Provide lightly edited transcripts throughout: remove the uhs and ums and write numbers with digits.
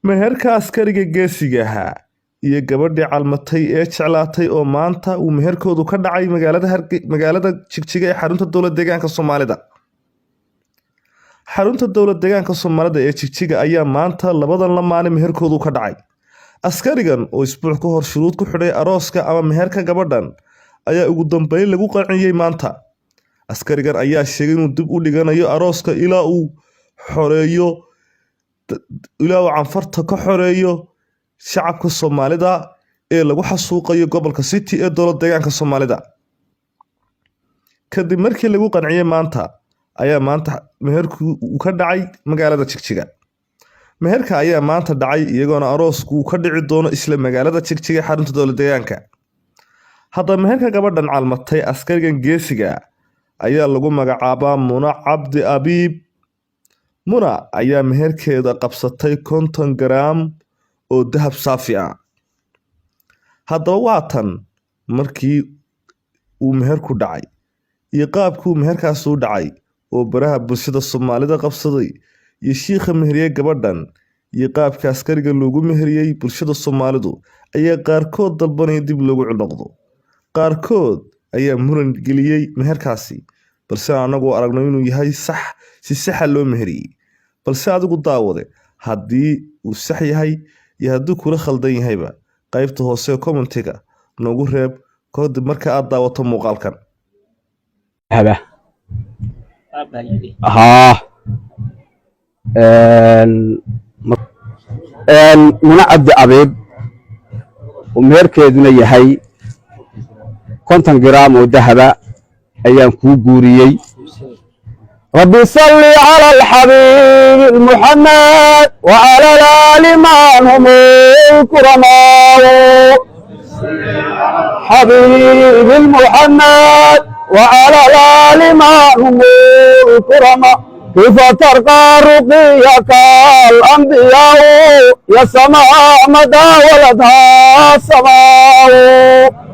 meherka askariga geesiga ahaa iyo gabadhii calmatay ee jeclaatay oo maanta uu meherkoodu ka dhacay magaalada Jigjiga ee xarunta dowlad deegaanka Soomaalida. Xarunta dowlad deegaanka Soomaalida ee Jigjiga ayaa maanta labadan lamaane meherkoodu ka dhacay. Askarigan oo isbuuc ka hor shuruud ku xidhay arooska ama meherka gabadhan ayaa ugu dambeyn lagu qanciyay maanta. Askarigan ayaa sheegay inuu dib u dhiganayo arooska ilaa uu canfarta ka xoreeyo shacabka Soomaalida ee lagu xasuuqayo gobolka City ee dowlad deegaanka Soomaalida. Kadib markii lagu qanciyay maanta ayaa maanta meherku uu ka dhacay magaalada Jigjiga. Meherka ayaa maanta dhacay iyagoona aroosku ka dhici doono isla magaalada Jigjiga xarunta dowlad deegaanka. Hadda meherka gabadhan calmatay askarigan geesiga ayaa lagu magacaabaa Muna Cabdi Abiib. Muna ayaa meherkeeda qabsatay 50 gram oo dahab saafi ah. Haddaba waa tan markii uu meherku dhacay iyo qaabkuu meherkaas u dhacay oo baraha bulshada Soomaalida qabsaday iyo shiikha meheriyay gabadhan iyo qaabka askariga loogu meheriyay bulshada Soomaalidu ayaa qaarkood dalbanaya dib loogu noqdo. Qaarkood ayaa muran geliyay meherkaasi balse anagu aragno inuu yahay sax si sax loo meheriyay. balse adigu daawade haddii uu sax yahay iyo haddii kula khaldan yahayba qaybta hoose commentiga noogu reeb kadib marka aad daawato muuqaalkan. Muna Cabdi Abiib meherkeeduna yahay 50 gram oo dahaba ayaan ku guuriyay. ربي صلي على الحبيب محمد وعلى الآل من هم الكرماء. حبيب محمد وعلى الآل من هم الكرماء. كيف ترقى رقيك الأنبياء يا سماء مدى ولدها السماء.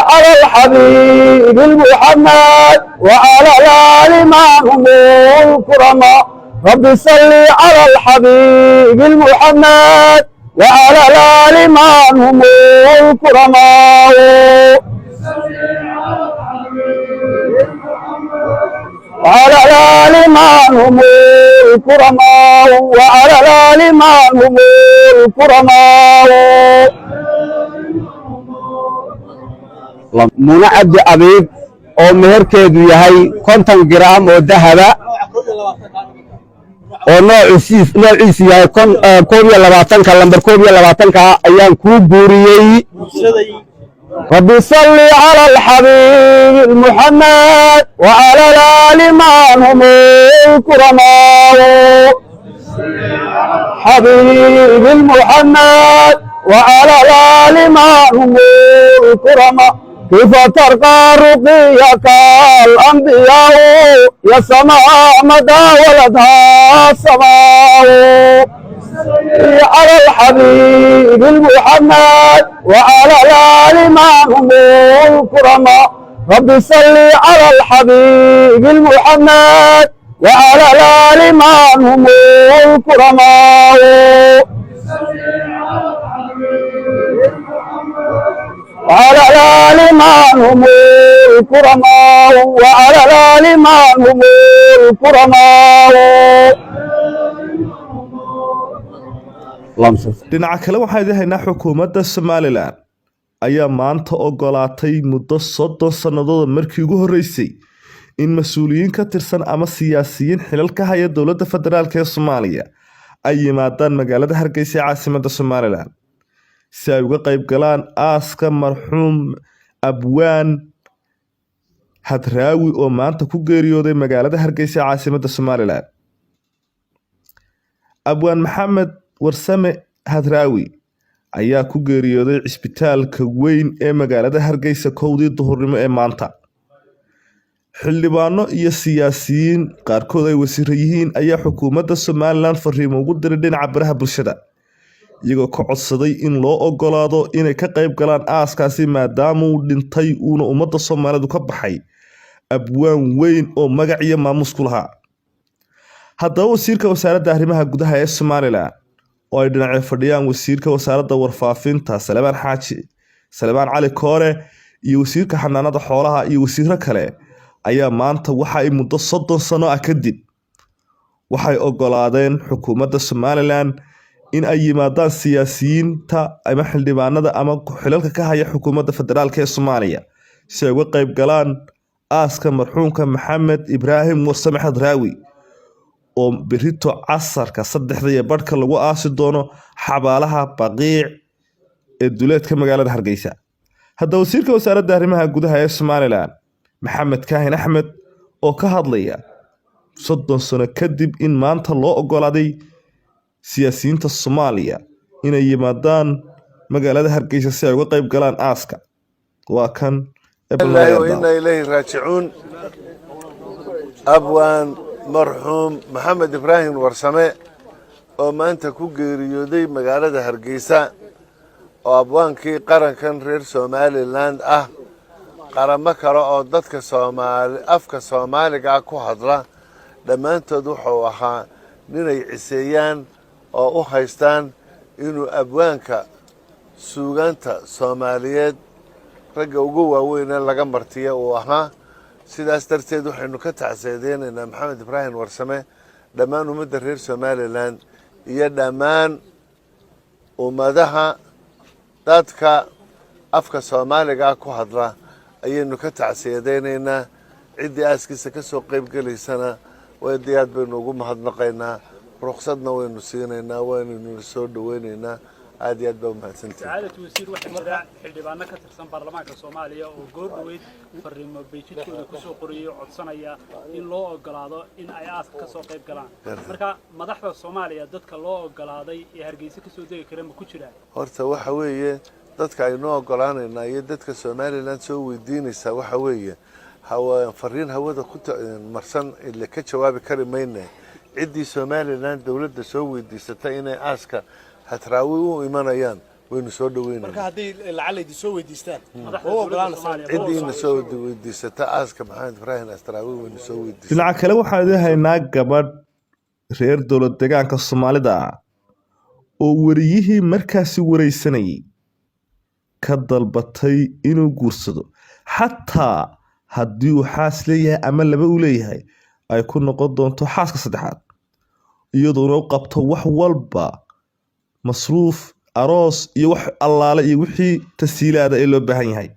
على الحبيب المحمد وعلى الآل من هم الكرماء. ربي صل على الحبيب المحمد وعلى الآل من هم الكرماء. وعلى الآل من هم الكرماء وعلى الآل من هم الكرماء. Muna Cabdi Abiib oo meherkeedu yahay 50 gram oo dahaba oo noociisu yahay 22 lambar 22 ayaan ku guuriyay. Rabbi salli ala al-habib Muhammad wa ala al-ali man hum al-kuramaa. Habib Muhammad wa ala al-ali man hum al-kuramaa. كيف ترقى رقيك الأنبياء يا سماء مدى ولدها السماء. على الحبيب المحمد وعلى الآل من هم الكرماء. ربي صل على الحبيب المحمد وعلى الآل من هم الكرماء. وعلى الآل من هم الكرماء وعلى الآل من هم الكرماء. dhinaca kale waxaan idhaynaa xukuumadda Somaliland ayaa maanta ogolaatay muddo 30 sanadood markii ugu horeysay in mas'uuliyiin ka tirsan ama siyaasiyiin xilal ka haya dowladda federaalka ee Soomaaliya ay yimaadaan magaalada Hargeysa ee caasimadda Somaliland si ay uga qayb galaan aaska marxuum Abwaan Hadraawi oo maanta ku geeriyooday magaalada Hargeysa ee caasimadda Somaliland. Abwaan Maxamed Warsame Hadraawi ayaa ku geeriyooday cisbitaalka weyn ee magaalada Hargeysa 1:00 duhurnimo ee maanta. xildhibaano iyo siyaasiyiin qaarkood ay wasiir yihiin ayaa xukuumadda Somaliland fariimo ugu diray dhinaca baraha bulshada iyagoo ka codsaday in loo ogolaado inay ka qayb galaan aaskaasi maadaama uu dhintay uuna ummadda Soomaalidu ka baxay abwaan weyn oo magac iyo maamuus ku lahaa. haddaba wasiirka wasaaradda arrimaha gudaha ee Somaliland oo ay dhinacyo fadhiyaan wasiirka wasaaradda warfaafinta Salebaan Cali Koore iyo wasiirka xanaanada xoolaha iyo wasiiro kale ayaa maanta waxa ay muddo 30 sano ah kadib waxay ogolaadeen xukuumadda Somaliland in ay yimaadaan siyaasiyiinta ama xildhibaanada ama xilalka ka haya xukuumadda federaalka ee Soomaaliya si ay uga qayb galaan aaska marxuumka Maxamed Ibraahim Warsame Hadraawi oo berito casarka 3:00 lagu aasi doono xabaalaha Baqiic ee duleedka magaalada Hargeysa. Hadda wasiirka wasaaradda arrimaha gudaha ee Somaliland Maxamed Kaahin Axmed oo ka hadlaya 30 sano kadib in maanta loo ogolaaday siyaasiyiinta Soomaaliya inay yimaadaan magaalada Hargeysa si ay uga qayb galaan aaska. waa kan إنا إليه راجعون. أبوان مرحوم محمد إبراهيم ورسمة وما أنت كوجيريودي مقالة هرقيسة وأبوان كي قرن كان رير سومالي لاند قرن مكرا أو ضدك سومالي أفك سومالي قا كو حضرة لما أنت دوحوا وحا نيني عسيان أو هايستان إنو أبوانك سوغانتا سوماليات ragga ugu waaweyn ee laga martiyo oo ahaa sidaas darteed waxaynu ka tacsiyadeynaa Maxamed Ibraahim Warsame dhammaan ummadda reer Somaliland iyo dhammaan ummadaha dadka afka Soomaaliga ku hadla ayaynu ka tacsiyadeynaa cidii aaskiisa ka soo qayb galaysana way diyaad baynu ugu mahadnaqaynaa ruqsadna waynu siinaynaa waynu soo dhaweynaynaa aad iyo aad baa mahadsantahay. سعادة وزير واحد جرا حلبانا كترسم برلمان كصوماليا وجود ويد فريم بيجيتو كسو قرية عطسانيا إن لو قلاده إن أياس كسو قيب قلان. مركا مدحض الصوماليا ضدك لو قلاده يهرجيسك كسو ده كريم كوتشلا. هرتا وحوية ضدك إنه قلان إن يدك الصومالي لان سوي الدين يسوي حوية. هو فرين هو ده كنت مرسن اللي كتشواب كريمين عدي صومالي لان دولة سوي دي ستين أسكا هتراوي وإيمانيان وينسود وين. مركا هذه العلي دي سوي ديستان. هو قلان عدي نسود وديستا أسكا محمد إبراهيم أستراوي ونسود. dhinaca kale waxaa leeyahaynaa gabadh reer dowlad deegaanka Soomaalida oo wariyihii markaasi wareysanayay ka dalbatay inuu guursado xataa haddii uu xaas leeyahay ama laba uu leeyahay ay ku noqon doonto xaaska saddexaad iyadoo uu qabto wax walba masruuf aroos iyo wax allaale iyo wixii tasiilaada ee loo baahan yahay.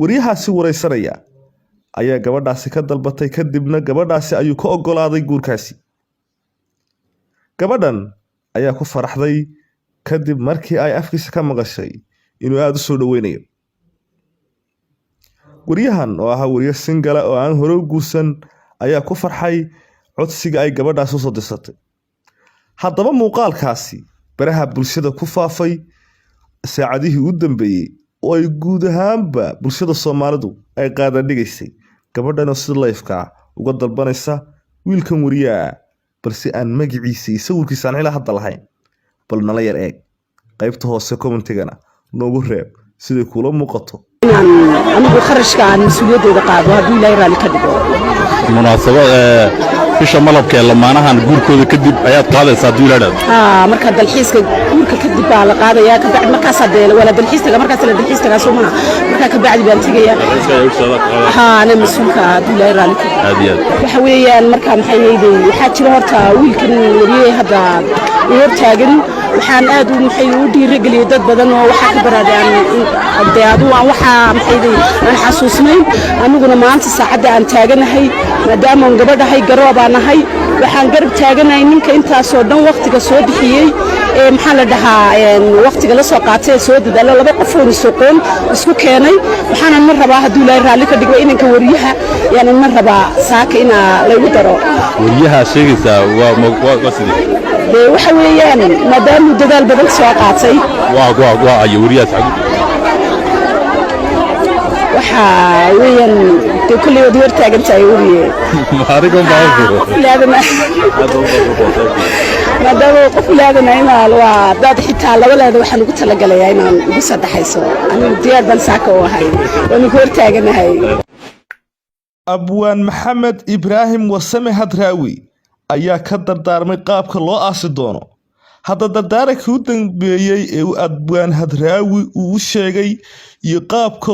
wariyahaasi wareysanaya ayaa gabadhaasi ka dalbatay kadibna gabadhaasi ayuu ka ogolaaday guurkaasi. gabadhan ayaa ku faraxday kadib markii ay afkiisa ka maqashay inuu aad u soo dhaweynayo. wariyahan oo ahaa wariye singala oo aan hore u guursan ayaa ku farxay codsiga ay gabadhaasi u soo dirsatay. haddaba muuqaalkaasi baraha bulshada ku faafay saacadihii u dambeeyay oo ay guud ahaanba bulshada Soomaalidu ay qaadan dhigaysay gabadhan oo si live-ka uga dalbanaysa wiilkan wariyaa balse aan magaciisa iyo sawirkiisa aan ilaa hadda lahayn. bal nala yar eeg qaybta hoose commentigana noogu reeb siday kula muuqato. anigu kharashka aan mas'uuliyadooda qaado haddii ilaahay raali ka dhigo. munaasabad bisha malabka lamaanahan guurkooda kadib ayaad qaadaysaa haddii la dhaado. marka dalxiiska guurka kadib baa la qaadayaa ka bacdi markaas hadee wala dalxiiska markaas la dalxiiska soo maaha marka ka bacdi baan tagayaa. ana mas'uulka haddii ilaahay raali ka dhigo. waxa weeyaan marka maxay yeeday waxaa jira horta wiilkan wariyay hadda hor taagan waxaan aad u maxay u dhiirigeliyay dad badan oo waxa ka baraadaan adeadu waxa maxay aan xasuusnay aniguna maanta saacada aan taaganahay maadaama gabadhahay garoob aan ahay waxaan garab taaganahay ninka intaas oo dhan waqtiga soo bixiyay ee maxaa la dhahaa waqtiga la soo qaatay soo dadaalo laba qof oo isqoon isku keenay waxaan ma rabaa haddii ilaahay raali ka dhigo inanka wariyaha yani ma rabaa saaka ina lagu daro wariyaha sheegaysa waa sidii waxa weeyaan maadaama dadaal badan soo qaatay waa ay wariyaha waxa weeyaan kulli wadi hor taagan tahay wariye maarigo baawo laadana maadaama qof laadana inaan waa dad xitaa labaleeda waxaan ugu talagalayaa inaan ugu saddexayso anigu diyaar baan saaka u ahay waan hor taaganahay. abwaan Maxamed Ibraahim Warsame Hadraawi ayaa ka dardaarmay qaabka loo aasi doono hadda dardaarankii u dambeeyey ee abwaan Hadraawi uu sheegay iyo qaabka